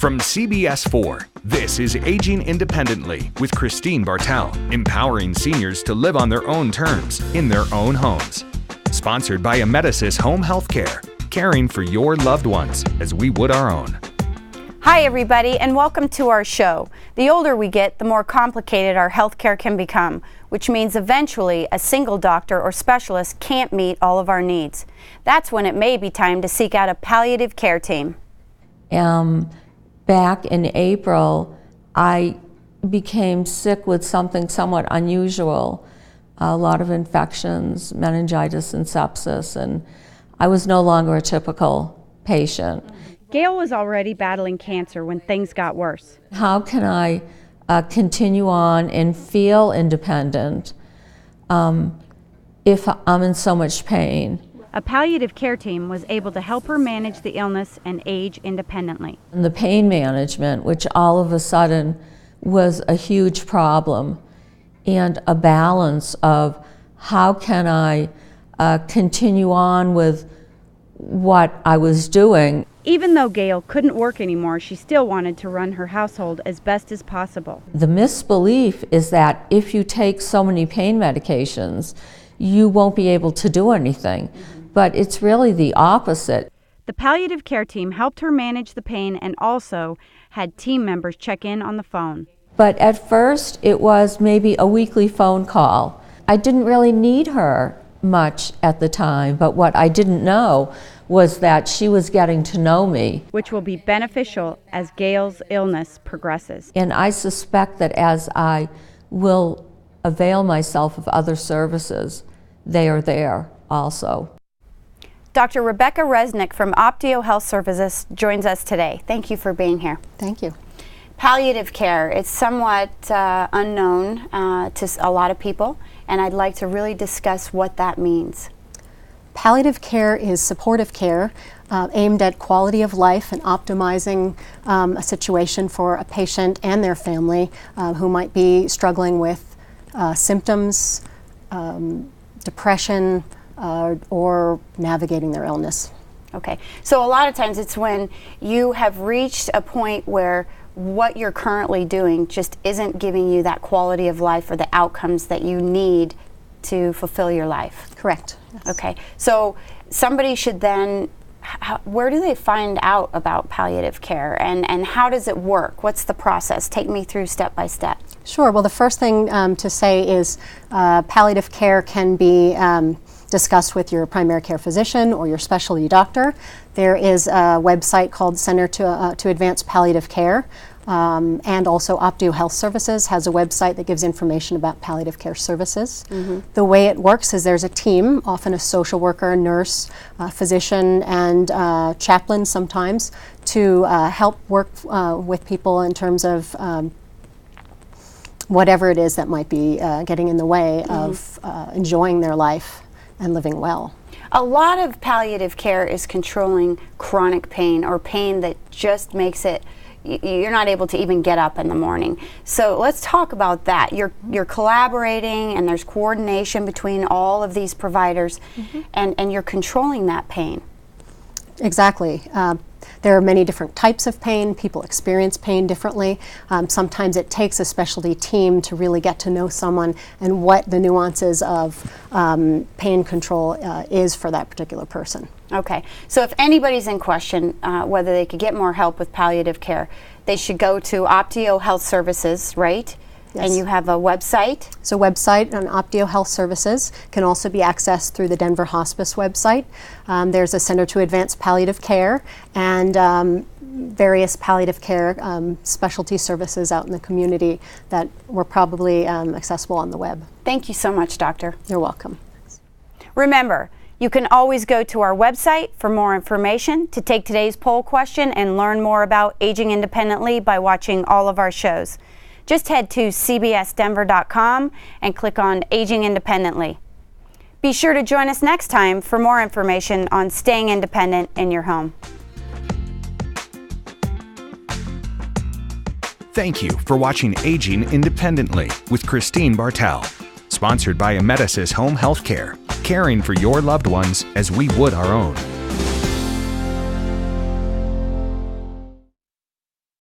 From CBS 4, this is Aging Independently with Christine Bartel, empowering seniors to live on their own terms in their own homes. Sponsored by Amedisys Home Healthcare, caring for your loved ones as we would our own. Hi everybody, and welcome to our show. The older we get, the more complicated our healthcare can become, which means eventually a single doctor or specialist can't meet all of our needs. That's when it may be time to seek out a palliative care team. Back in April, I became sick with something somewhat unusual, a lot of infections, meningitis and sepsis, and I was no longer a typical patient. Gail was already battling cancer when things got worse. How can I continue on and feel independent if I'm in so much pain? A palliative care team was able to help her manage the illness and age independently. And the pain management, which all of a sudden was a huge problem, and a balance of how can I continue on with what I was doing. Even though Gail couldn't work anymore, she still wanted to run her household as best as possible. The misbelief is that if you take so many pain medications, you won't be able to do anything. But it's really the opposite. The palliative care team helped her manage the pain and also had team members check in on the phone. But at first, it was maybe a weekly phone call. I didn't really need her much at the time, but what I didn't know was that she was getting to know me. Which will be beneficial as Gail's illness progresses. And I suspect that as I will avail myself of other services, they are there also. Dr. Rebeca Resnik from Optio Health Services joins us today. Thank you for being here. Thank you. Palliative care, it's somewhat unknown to a lot of people, and I'd like to really discuss what that means. Palliative care is supportive care aimed at quality of life and optimizing a situation for a patient and their family who might be struggling with symptoms, depression, or navigating their illness. Okay, so a lot of times it's when you have reached a point where what you're currently doing just isn't giving you that quality of life or the outcomes that you need to fulfill your life. Correct. Yes. Okay, so somebody should then, where do they find out about palliative care and how does it work? What's the process? Take me through step by step. Sure, well the first thing to say is palliative care can be discussed with your primary care physician or your specialty doctor. There is a website called Center to Advance Palliative Care, and also Optio Health Services has a website that gives information about palliative care services. Mm-hmm. The way it works is there's a team, often a social worker, a nurse, physician, and chaplain sometimes, to help work with people in terms of whatever it is that might be getting in the way of enjoying their life and living well. A lot of palliative care is controlling chronic pain or pain that just makes it, you're not able to even get up in the morning. So let's talk about that. You're collaborating and there's coordination between all of these providers, and you're controlling that pain. Exactly. There are many different types of pain. People experience pain differently. Sometimes it takes a specialty team to really get to know someone and what the nuances of pain control is for that particular person. Okay, so if anybody's in question whether they could get more help with palliative care, they should go to Optio Health Services, right? Yes. And you have a website? So website on Optio Health Services can also be accessed through the Denver Hospice website. There's a Center to Advance Palliative Care and various palliative care specialty services out in the community that were probably accessible on the web. Thank you so much, Doctor. You're welcome. Remember, you can always go to our website for more information, to take today's poll question and learn more about aging independently by watching all of our shows. Just head to cbsdenver.com and click on Aging Independently. Be sure to join us next time for more information on staying independent in your home. Thank you for watching Aging Independently with Christine Bartel. Sponsored by Amedisys Home Healthcare, caring for your loved ones as we would our own.